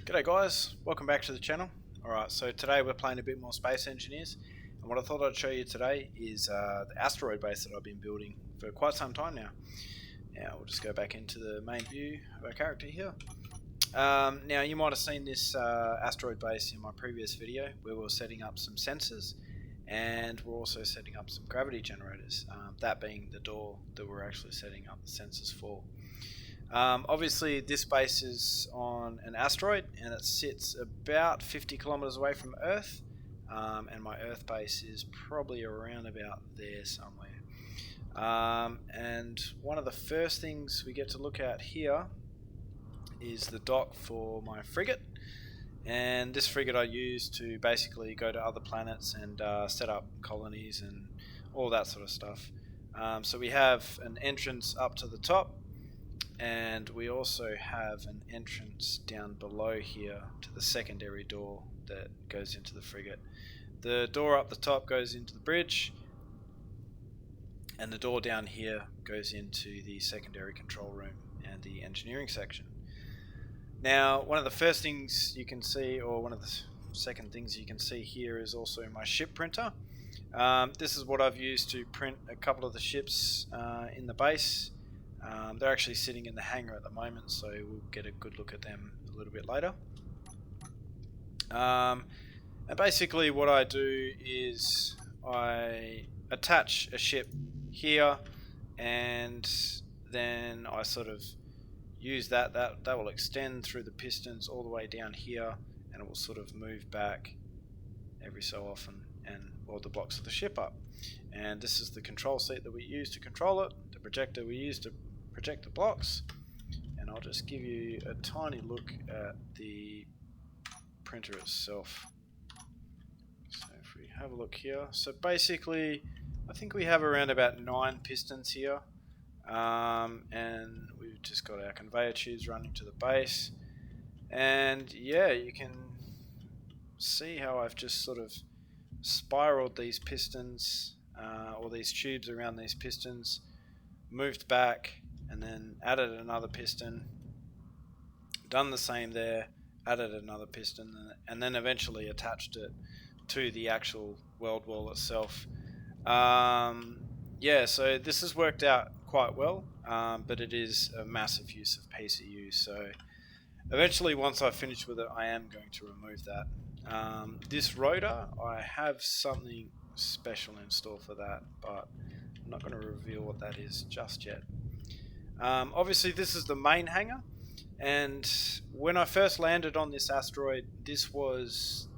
G'day guys, welcome back to the channel. Alright, so today we're playing a bit more Space Engineers, and what I thought I'd show you today is the asteroid base that I've been building for quite some time now. Now we'll just go back into the main view of our character here. Now you might have seen this asteroid base in my previous video where we were setting up some sensors, and we're also setting up some gravity generators, that being the door that we're actually setting up the sensors for. Obviously this base is on an asteroid and it sits about 50 kilometers away from Earth, and my Earth base is probably around about there somewhere. And one of the first things we get to look at here is the dock for my frigate, and this frigate I use to basically go to other planets and set up colonies and all that sort of stuff. So we have an entrance up to the top, and we also have an entrance down below here to the secondary door that goes into the frigate. The door up the top goes into the bridge, and the door down here goes into the secondary control room and the engineering section. Now, one of the first things you can see, or one of the second things you can see here, is also my ship printer. This is what I've used to print a couple of the ships in the base. They're actually sitting in the hangar at the moment, so we'll get a good look at them a little bit later. And basically what I do is I attach a ship here, and then I sort of use that will extend through the pistons all the way down here, and it will sort of move back every so often and weld the blocks of the ship up. And this is the control seat that we use to control it, the projector we use to project the blocks, and I'll just give you a tiny look at the printer itself. So if we have a look here, so basically I think we have around about 9 pistons here, and we've just got our conveyor tubes running to the base, and yeah, you can see how I've just sort of spiraled these pistons, or these tubes around these pistons, moved back, and then added another piston, done the same there, added another piston, and then eventually attached it to the actual weld wall itself. Yeah, so this has worked out quite well, but it is a massive use of PCU, so eventually once I've finished with it I am going to remove that. This rotor, I have something special in store for that, but I'm not going to reveal what that is just yet. Obviously this is the main hangar, and when I first landed on this asteroid, this was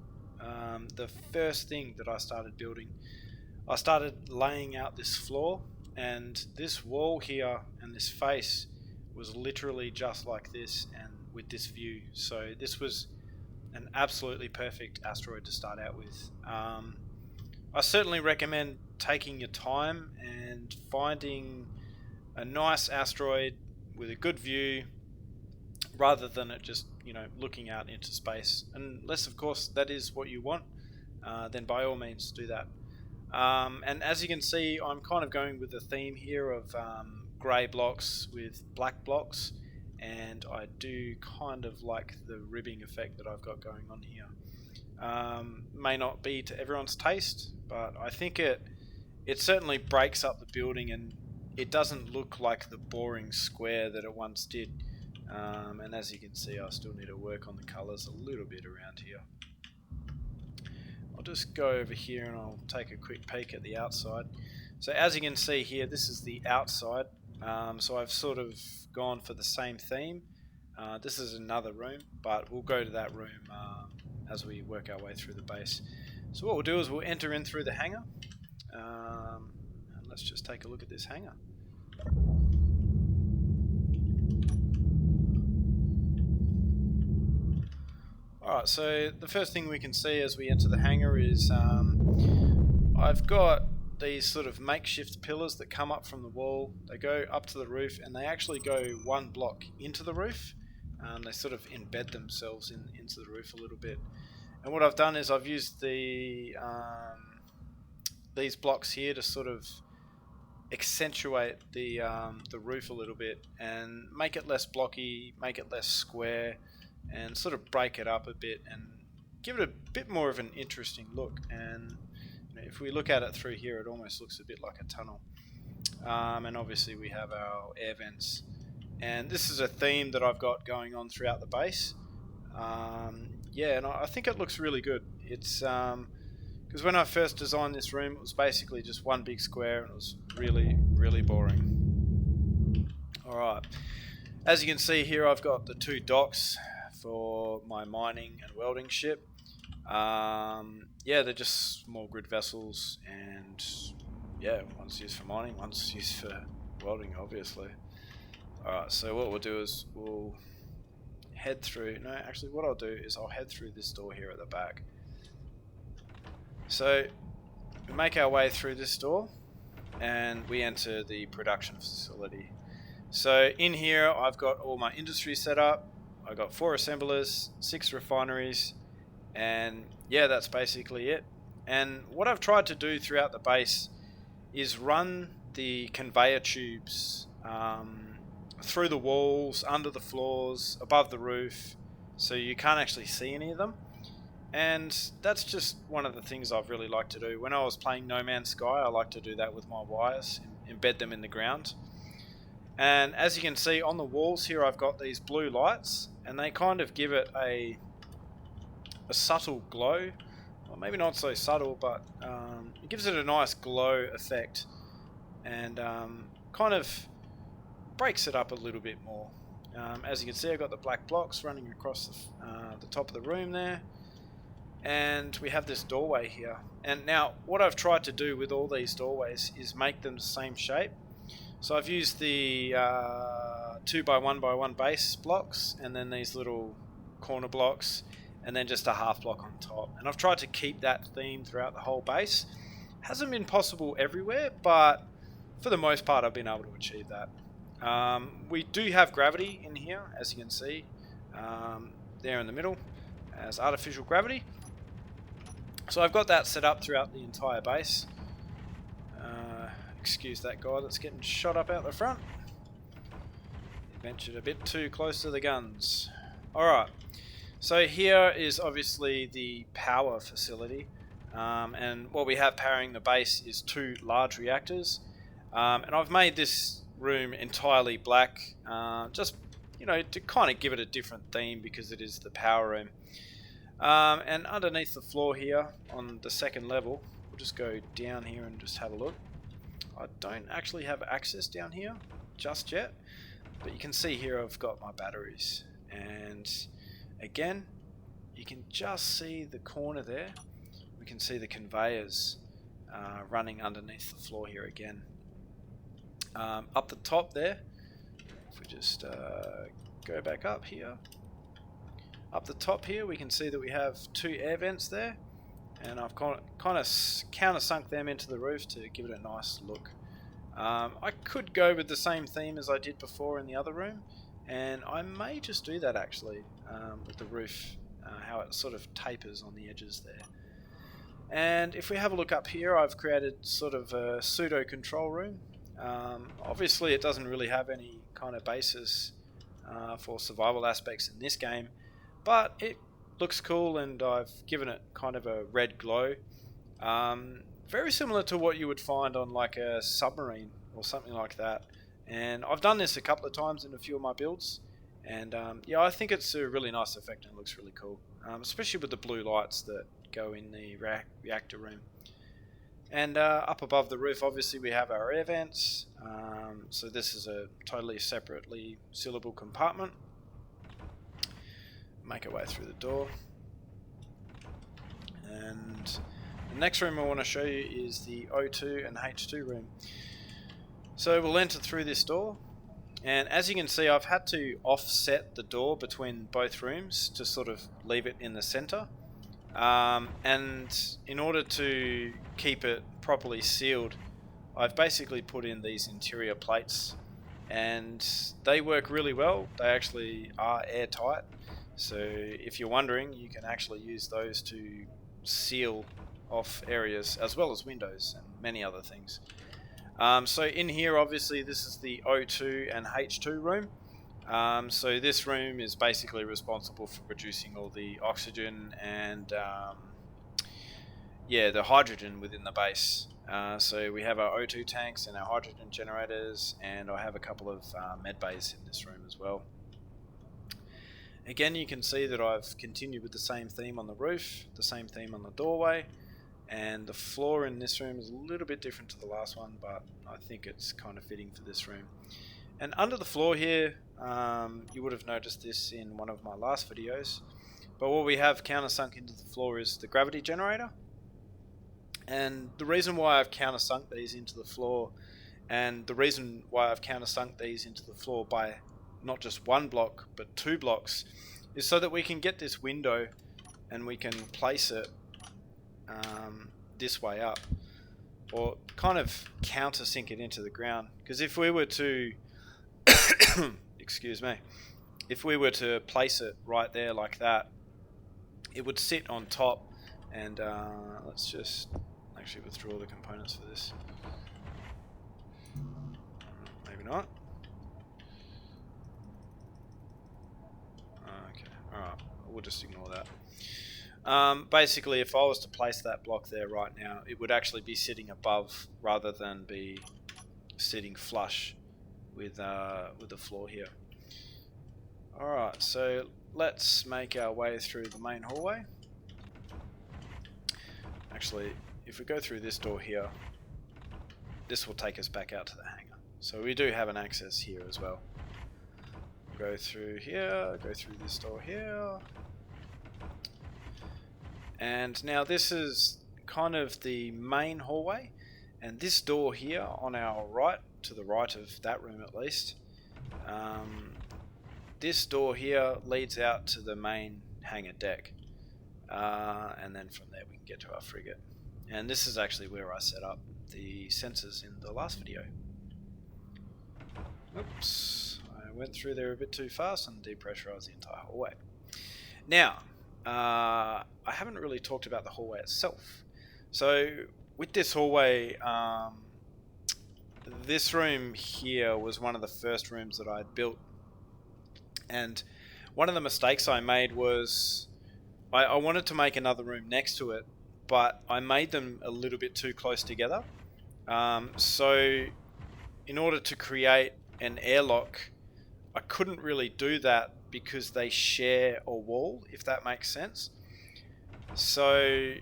the first thing that I started building. I started laying out this floor, and this wall here and this face was literally just like this and with this view, so this was an absolutely perfect asteroid to start out with. I certainly recommend taking your time and finding a nice asteroid with a good view, rather than it just, looking out into space. Unless of course that is what you want, then by all means do that. And as you can see, I'm kind of going with the theme here of grey blocks with black blocks, and I do kind of like the ribbing effect that I've got going on here. May not be to everyone's taste, but I think it certainly breaks up the building, and it doesn't look like the boring square that it once did. And as you can see, I still need to work on the colours a little bit around here. I'll just go over here and I'll take a quick peek at the outside. So as you can see here, this is the outside. So I've sort of gone for the same theme. This is another room, but we'll go to that room as we work our way through the base. So what we'll do is we'll enter in through the hangar, and let's just take a look at this hangar. Alright, so the first thing we can see as we enter the hangar is I've got these sort of makeshift pillars that come up from the wall. They go up to the roof, and they actually go one block into the roof. They sort of embed themselves into the roof a little bit. And what I've done is I've used these blocks here to sort of accentuate the roof a little bit and make it less blocky, make it less square, and sort of break it up a bit and give it a bit more of an interesting look. And if we look at it through here, it almost looks a bit like a tunnel. And obviously we have our air vents, and this is a theme that I've got going on throughout the base. Yeah, and I think it looks really good. It's because when I first designed this room, it was basically just one big square, and it was really boring. Alright, as you can see here, I've got the 2 docks for my mining and welding ship. Yeah, they're just small grid vessels, and yeah, one's used for mining, one's used for welding, obviously. Alright, so what we'll do is we'll head through. No, actually what I'll do is I'll head through this door here at the back. So we make our way through this door and we enter the production facility. So in here I've got all my industry set up. I've got 4 assemblers, 6 refineries, and yeah, that's basically it. And what I've tried to do throughout the base is run the conveyor tubes through the walls, under the floors, above the roof, so you can't actually see any of them. And that's just one of the things I've really liked to do. When I was playing No Man's Sky, I like to do that with my wires, embed them in the ground. And as you can see on the walls here, I've got these blue lights, and they kind of give it a subtle glow. Well, maybe not so subtle, but it gives it a nice glow effect, and kind of breaks it up a little bit more. As you can see, I've got the black blocks running across the top of the room there, and we have this doorway here. And now what I've tried to do with all these doorways is make them the same shape. So I've used the 2x1x1 base blocks, and then these little corner blocks, and then just a half block on top. And I've tried to keep that theme throughout the whole base. Hasn't been possible everywhere, but for the most part I've been able to achieve that. We do have gravity in here, as you can see, there in the middle, as artificial gravity. So I've got that set up throughout the entire base. Excuse that guy that's getting shot up out the front. He ventured a bit too close to the guns. Alright, so here is obviously the power facility, and what we have powering the base is 2 large reactors, and I've made this room entirely black, just to kind of give it a different theme because it is the power room. And underneath the floor here on the 2nd level, we'll just go down here and just have a look. I don't actually have access down here just yet, but you can see here I've got my batteries, and again you can just see the corner there. We can see the conveyors running underneath the floor here again. Up the top there, if we just go back up here, up the top here we can see that we have 2 air vents there, and I've kind of countersunk them into the roof to give it a nice look. I could go with the same theme as I did before in the other room, and I may just do that actually, with the roof, how it sort of tapers on the edges there. And if we have a look up here, I've created sort of a pseudo control room. Obviously it doesn't really have any kind of basis for survival aspects in this game, but it looks cool, and I've given it kind of a red glow, very similar to what you would find on like a submarine or something like that. And I've done this a couple of times in a few of my builds, and yeah, I think it's a really nice effect and it looks really cool, especially with the blue lights that go in the reactor room. And up above the roof obviously we have our air vents, so this is a totally separately sealable compartment. Make our way through the door, and the next room I want to show you is the O2 and H2 room. So we'll enter through this door, and as you can see I've had to offset the door between both rooms to sort of leave it in the center, and in order to keep it properly sealed I've basically put in these interior plates, and they work really well. They actually are airtight, so if you're wondering, you can actually use those to seal off areas as well as windows and many other things. So in here obviously this is the O2 and H2 room. So this room is basically responsible for producing all the oxygen and yeah, the hydrogen within the base. So we have our O2 tanks and our hydrogen generators, and I have a couple of med bays in this room as well. Again, you can see that I've continued with the same theme on the roof, the same theme on the doorway, and the floor in this room is a little bit different to the last one, but I think it's kind of fitting for this room. And under the floor here, you would have noticed this in one of my last videos, but what we have countersunk into the floor is the gravity generator. And the reason why I've countersunk these into the floor, and the reason why I've countersunk these into the floor by not just one block but 2 blocks, is so that we can get this window and we can place it this way up, or kind of countersink it into the ground. Because if we were to excuse me, if we were to place it right there like that, it would sit on top. And let's just actually withdraw the components for this. Maybe not. Okay, alright, we'll just ignore that. Basically, if I was to place that block there right now, it would actually be sitting above rather than be sitting flush with the floor here. Alright, so let's make our way through the main hallway. Actually, if we go through this door here, this will take us back out to the hangar. So we do have an access here as well. Go through here, go through this door here. And now this is kind of the main hallway, and this door here on our right, to the right of that room at least, this door here leads out to the main hangar deck. And then from there we can get to our frigate. And this is actually where I set up the sensors in the last video. Oops, I went through there a bit too fast and depressurized the entire hallway. Now, I haven't really talked about the hallway itself. So with this hallway, this room here was one of the first rooms that I had built. And one of the mistakes I made was I wanted to make another room next to it, but I made them a little bit too close together. So in order to create an airlock, I couldn't really do that because they share a wall, if that makes sense. So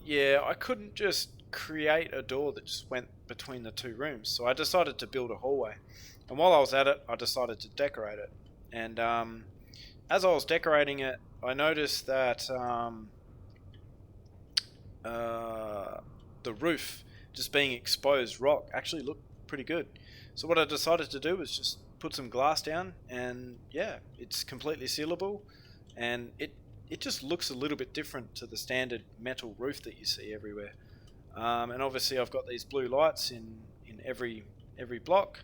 yeah, I couldn't just create a door that just went between the 2 rooms. So I decided to build a hallway. And while I was at it, I decided to decorate it. And as I was decorating it, I noticed that the roof just being exposed rock actually looked pretty good. So what I decided to do was just put some glass down, and yeah, it's completely sealable, and it just looks a little bit different to the standard metal roof that you see everywhere. And obviously I've got these blue lights in every block,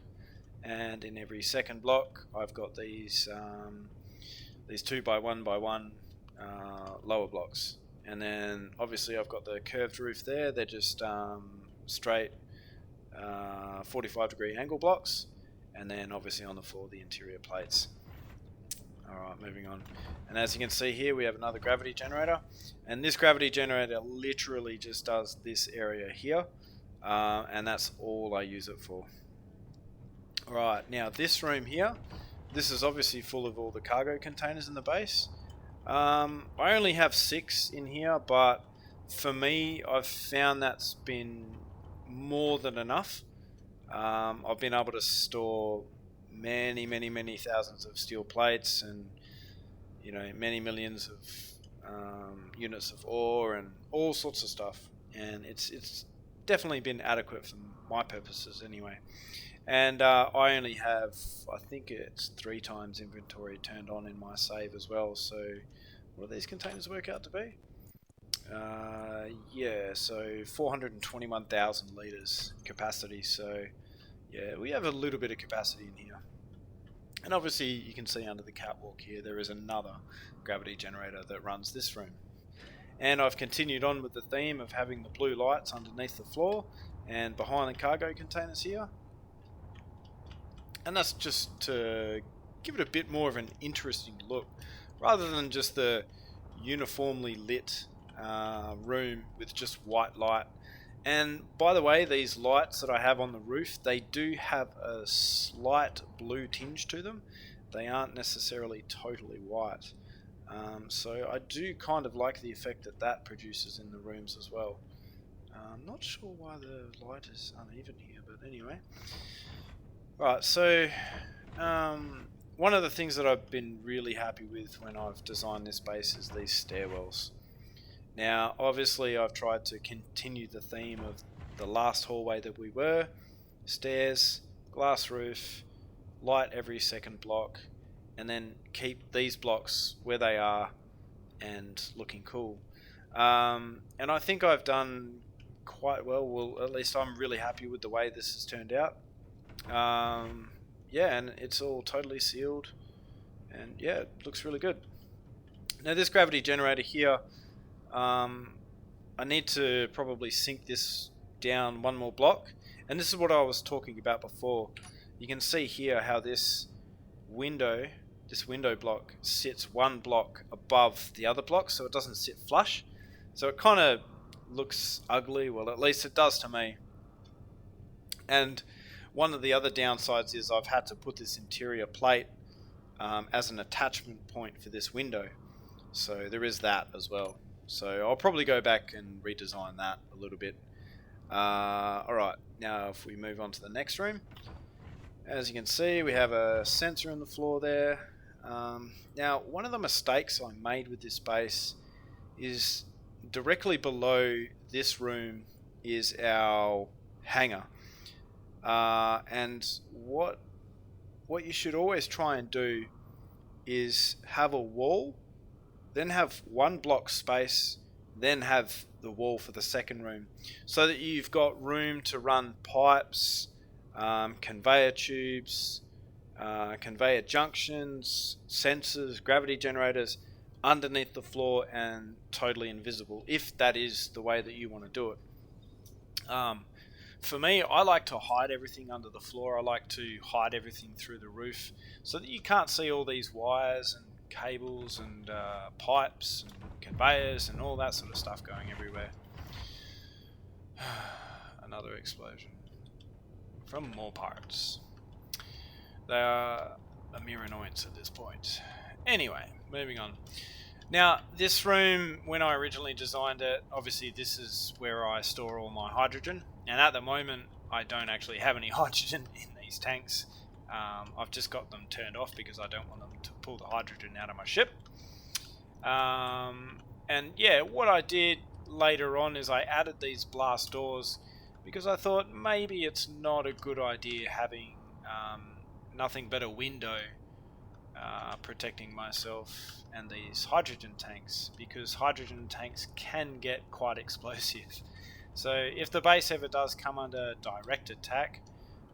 and in every second block I've got these 2x1x1 lower blocks. And then obviously I've got the curved roof there. They're just straight 45-degree angle blocks, and then obviously on the floor the interior plates. Alright, moving on. And as you can see here, we have another gravity generator, and this gravity generator literally just does this area here, and that's all I use it for. Alright, now this room here, this is obviously full of all the cargo containers in the base. I only have 6 in here, but for me, I've found that's been more than enough. I've been able to store many thousands of steel plates, and many millions of units of ore and all sorts of stuff, and it's definitely been adequate for my purposes anyway. And I only have, I think it's 3 times inventory turned on in my save as well. So what do these containers work out to be? Yeah, so 421,000 litres capacity. So yeah, we have a little bit of capacity in here. And obviously you can see under the catwalk here there is another gravity generator that runs this room. And I've continued on with the theme of having the blue lights underneath the floor and behind the cargo containers here. And that's just to give it a bit more of an interesting look, rather than just the uniformly lit room with just white light. And by the way, these lights that I have on the roof, they do have a slight blue tinge to them. They aren't necessarily totally white. So I do kind of like the effect that that produces in the rooms as well. I'm not sure why the light is uneven here, but anyway. Right, so one of the things that I've been really happy with when I've designed this base is these stairwells. Now, obviously, I've tried to continue the theme of the last hallway that we were. Stairs, glass roof, light every second block, and then keep these blocks where they are and looking cool. And I think I've done quite well. Well, at least I'm really happy with the way this has turned out. Yeah, and it's all totally sealed, and yeah, it looks really good. Now this gravity generator here, I need to probably sink this down one more block, and this is what I was talking about before. You can see here how this window block sits one block above the other block, so it doesn't sit flush. So it kind of looks ugly, well at least it does to me. And one of the other downsides is I've had to put this interior plate as an attachment point for this window. So there is that as well. So I'll probably go back and redesign that a little bit. Alright, now if we move on to the next room. As you can see, we have a sensor in the floor there. Now, one of the mistakes I made with this base is directly below this room is our hangar. And what you should always try and do is have a wall, then have one block space, then have the wall for the second room, so that you've got room to run pipes, conveyor tubes, conveyor junctions, sensors, gravity generators underneath the floor and totally invisible, if that is the way that you want to do it. For me, I like to hide everything under the floor. I like to hide everything through the roof so that you can't see all these wires and cables and pipes and conveyors and all that sort of stuff going everywhere. Another explosion from more parts. They are a mere annoyance at this point. Anyway, moving on. Now, this room, when I originally designed it, obviously this is where I store all my hydrogen. And at the moment, I don't actually have any hydrogen in these tanks. I've just got them turned off because I don't want them to pull the hydrogen out of my ship. And yeah, what I did later on is I added these blast doors because I thought maybe it's not a good idea having nothing but a window protecting myself and these hydrogen tanks, because hydrogen tanks can get quite explosive. So if the base ever does come under direct attack,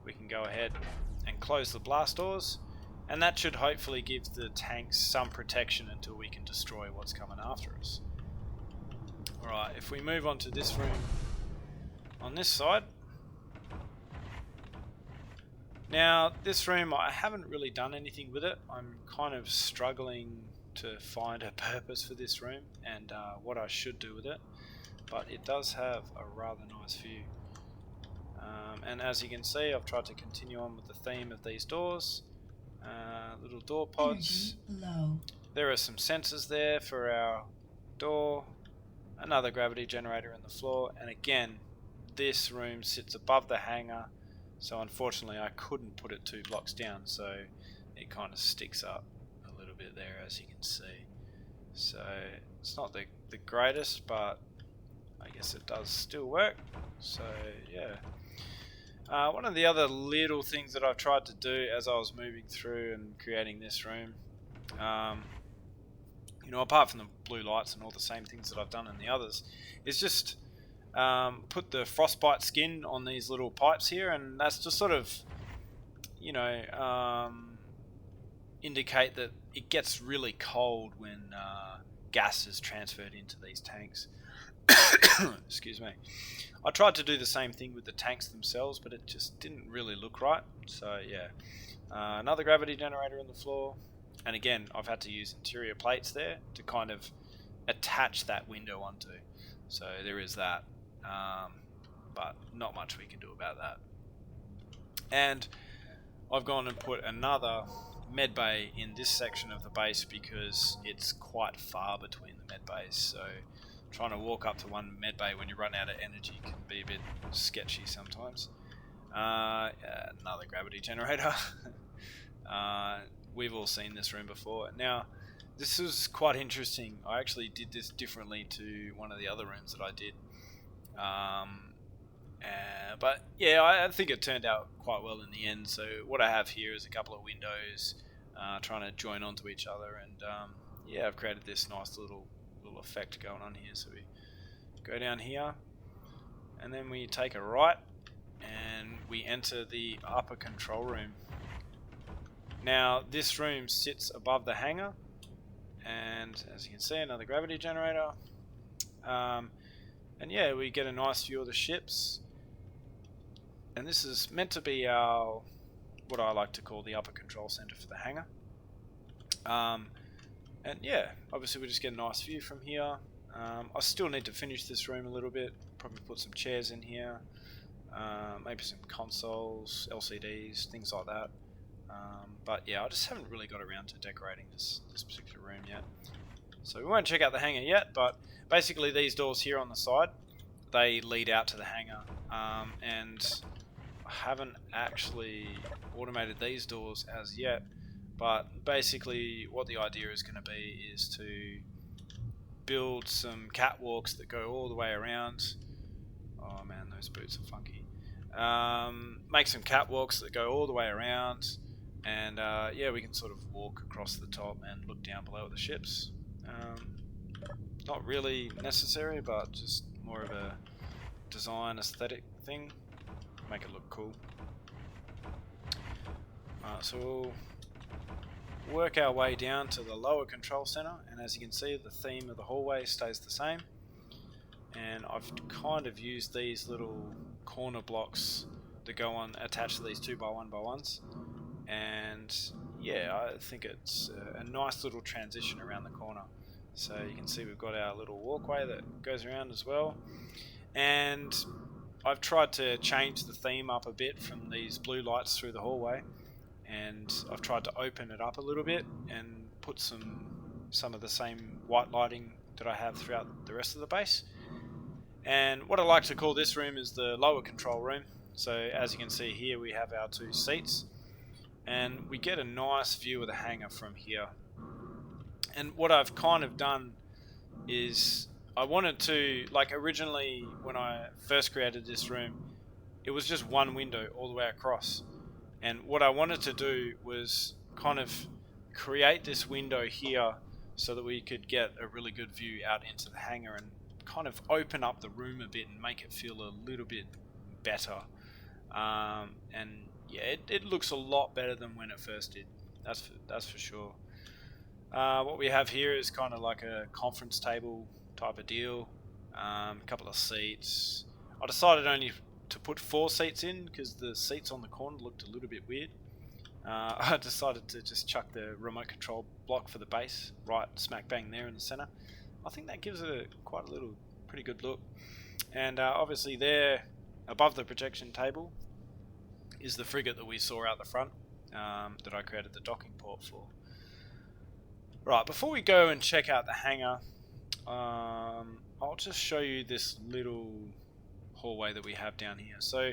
we can go ahead and close the blast doors, and that should hopefully give the tanks some protection until we can destroy what's coming after us. Alright, if we move on to this room on this side. Now, this room, I haven't really done anything with it. I'm kind of struggling to find a purpose for this room and what I should do with it. But it does have a rather nice view. And as you can see, I've tried to continue on with the theme of these doors. Little door pods. Low. There are some sensors there for our door. Another gravity generator in the floor. And again, this room sits above the hangar. So unfortunately I couldn't put it 2 blocks down, so it kind of sticks up a little bit there, as you can see. So it's not the greatest, but I guess it does still work. So yeah. One of the other little things that I've tried to do as I was moving through and creating this room, you know, apart from the blue lights and all the same things that I've done in the others, is just put the frostbite skin on these little pipes here, and that's just sort of, you know, indicate that it gets really cold when gas is transferred into these tanks. Excuse me. I tried to do the same thing with the tanks themselves, but it just didn't really look right. So yeah, Another gravity generator in the floor, and again I've had to use interior plates there to kind of attach that window onto, so there is that, but not much we can do about that. And I've gone and put another med bay in this section of the base because it's quite far between the med bays, so trying to walk up to one med bay when you run out of energy can be a bit sketchy sometimes. Another gravity generator. We've all seen this room before. Now, this was quite interesting. I actually did this differently to one of the other rooms that I did. But yeah, I think it turned out quite well in the end. So what I have here is a couple of windows trying to join onto each other, and yeah, I've created this nice little effect going on here. So we go down here, and then we take a right, and we enter the upper control room. Now this room sits above the hangar, and as you can see, another gravity generator. And yeah, we get a nice view of the ships. And this is meant to be our, what I like to call the upper control center for the hangar. And yeah, obviously we just get a nice view from here. I still need to finish this room a little bit. Probably put some chairs in here. Maybe some consoles, LCDs, things like that. But yeah, I just haven't really got around to decorating this particular room yet. So we won't check out the hangar yet, but basically these doors here on the side, they lead out to the hangar. And I haven't actually automated these doors as yet, but basically what the idea is going to be is to build some catwalks that go all the way around. Oh man, those boots are funky. Make some catwalks that go all the way around, and yeah, we can sort of walk across the top and look down below at the ships. Not really necessary, but just more of a design aesthetic thing. Make it look cool. So we'll work our way down to the lower control center, and as you can see, the theme of the hallway stays the same. And I've kind of used these little corner blocks that go on attached to these 2x1x1s, and yeah, I think it's a nice little transition around the corner. So you can see we've got our little walkway that goes around as well, and I've tried to change the theme up a bit from these blue lights through the hallway, and I've tried to open it up a little bit and put some of the same white lighting that I have throughout the rest of the base. And what I like to call this room is the lower control room. So as you can see here, we have our two seats, and we get a nice view of the hangar from here. And what I've kind of done is I wanted to, like originally when I first created this room, it was just one window all the way across. And what I wanted to do was kind of create this window here so that we could get a really good view out into the hangar and kind of open up the room a bit and make it feel a little bit better. And yeah, it looks a lot better than when it first did. That's for sure. What we have here is kind of like a conference table type of deal. A couple of seats. I decided only to put 4 seats in because the seats on the corner looked a little bit weird. I decided to just chuck the remote control block for the base right smack bang there in the center. I think that gives it quite a little pretty good look. And obviously there above the projection table is the frigate that we saw out the front, that I created the docking port for. Right, before we go and check out the hangar, I'll just show you this little hallway that we have down here. So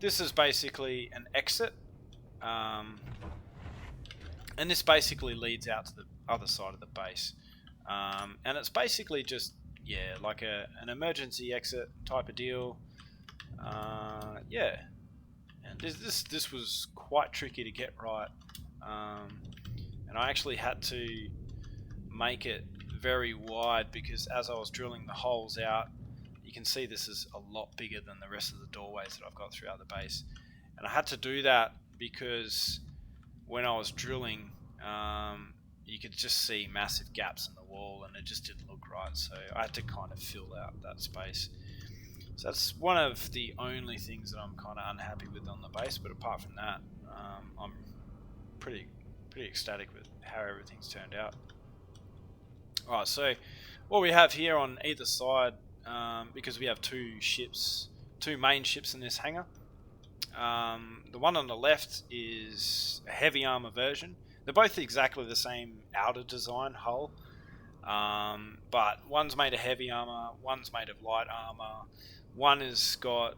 this is basically an exit, and this basically leads out to the other side of the base. And it's basically just, yeah, like an emergency exit type of deal. Yeah, and this was quite tricky to get right, and I actually had to make it very wide because as I was drilling the holes out, you can see this is a lot bigger than the rest of the doorways that I've got throughout the base. And I had to do that because when I was drilling, you could just see massive gaps in the wall and it just didn't look right, so I had to kind of fill out that space. So that's one of the only things that I'm kind of unhappy with on the base, but apart from that, I'm pretty ecstatic with how everything's turned out. Alright, so what we have here on either side, because we have two main ships in this hangar. The one on the left is a heavy armor version. They're both exactly the same outer design hull, but one's made of heavy armor, one's made of light armor. One has got,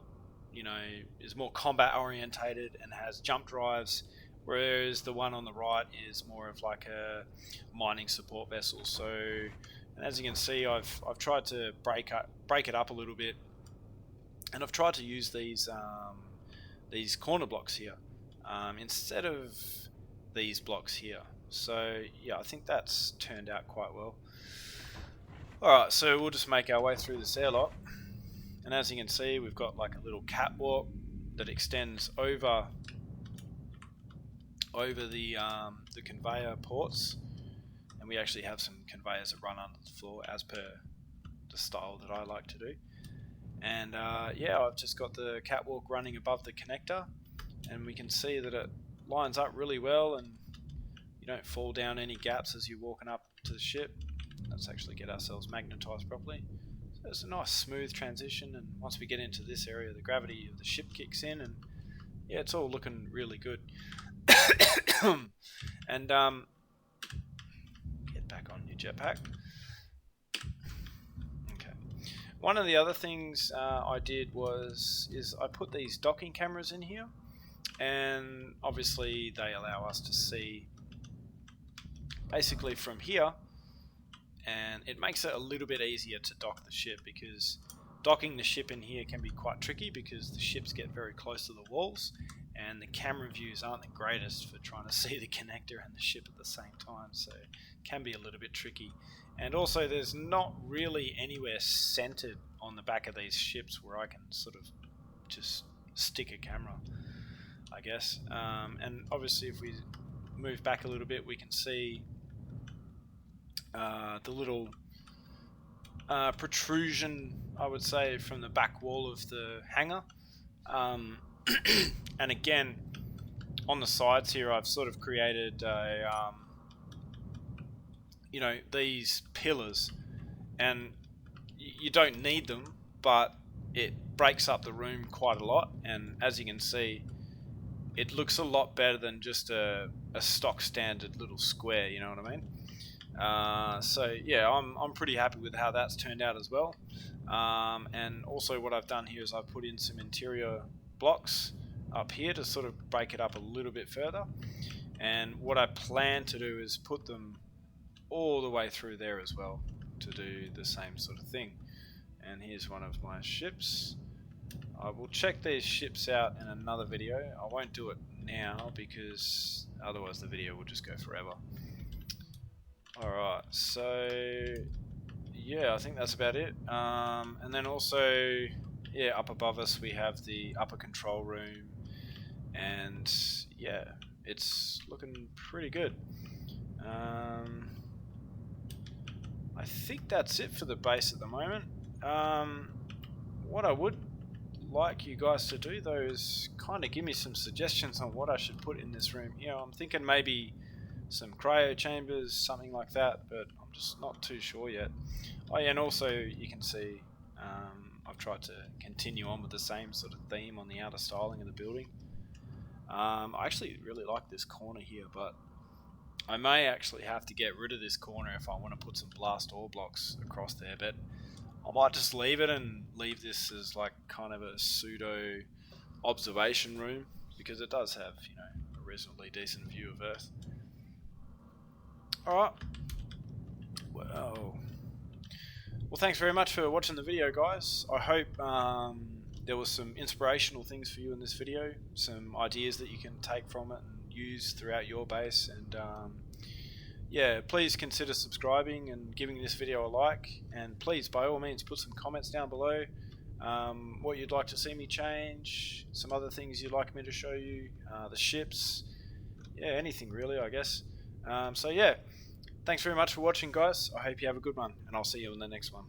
is more combat orientated and has jump drives, whereas the one on the right is more of like a mining support vessel. So, and as you can see, I've tried to break it up a little bit, and I've tried to use these corner blocks here instead of these blocks here. So yeah, I think that's turned out quite well. Alright, so we'll just make our way through this airlock, and as you can see, we've got like a little catwalk that extends over the conveyor ports, and we actually have some conveyors that run under the floor as per the style that I like to do. And yeah, I've just got the catwalk running above the connector, and we can see that it lines up really well, and you don't fall down any gaps as you're walking up to the ship. Let's actually get ourselves magnetized properly. So it's a nice smooth transition, and once we get into this area, the gravity of the ship kicks in, and yeah, it's all looking really good. And get back on your jetpack. Okay. One of the other things I did is I put these docking cameras in here, and obviously they allow us to see basically from here, and it makes it a little bit easier to dock the ship, because docking the ship in here can be quite tricky because the ships get very close to the walls, and the camera views aren't the greatest for trying to see the connector and the ship at the same time, so it can be a little bit tricky. And also there's not really anywhere centered on the back of these ships where I can sort of just stick a camera, I guess. And obviously if we move back a little bit, we can see the little protrusion, I would say, from the back wall of the hangar. And again, on the sides here, I've sort of created a, these pillars, and you don't need them, but it breaks up the room quite a lot, and as you can see, it looks a lot better than just a stock standard little square, you know what I mean? So yeah, I'm pretty happy with how that's turned out as well. And also what I've done here is I've put in some interior blocks up here to sort of break it up a little bit further, and what I plan to do is put them all the way through there as well to do the same sort of thing. And here's one of my ships. I will check these ships out in another video. I won't do it now because otherwise the video will just go forever. Alright, so yeah, I think that's about it. And then also, yeah, up above us we have the upper control room, and yeah, it's looking pretty good. I think that's it for the base at the moment. What I would like you guys to do though is kind of give me some suggestions on what I should put in this room. I'm thinking maybe some cryo chambers, something like that, but I'm just not too sure yet. Oh yeah, and also you can see I've tried to continue on with the same sort of theme on the outer styling of the building. I actually really like this corner here, but I may actually have to get rid of this corner if I want to put some blast ore blocks across there, but I might just leave it and leave this as like kind of a pseudo observation room, because it does have, a reasonably decent view of Earth. Alright, well, thanks very much for watching the video, guys. I hope there was some inspirational things for you in this video, some ideas that you can take from it and use throughout your base, and yeah, please consider subscribing and giving this video a like, and please by all means put some comments down below, what you'd like to see me change, some other things you'd like me to show you, the ships, yeah, anything really, I guess. So yeah, thanks very much for watching, guys. I hope you have a good one, and I'll see you in the next one.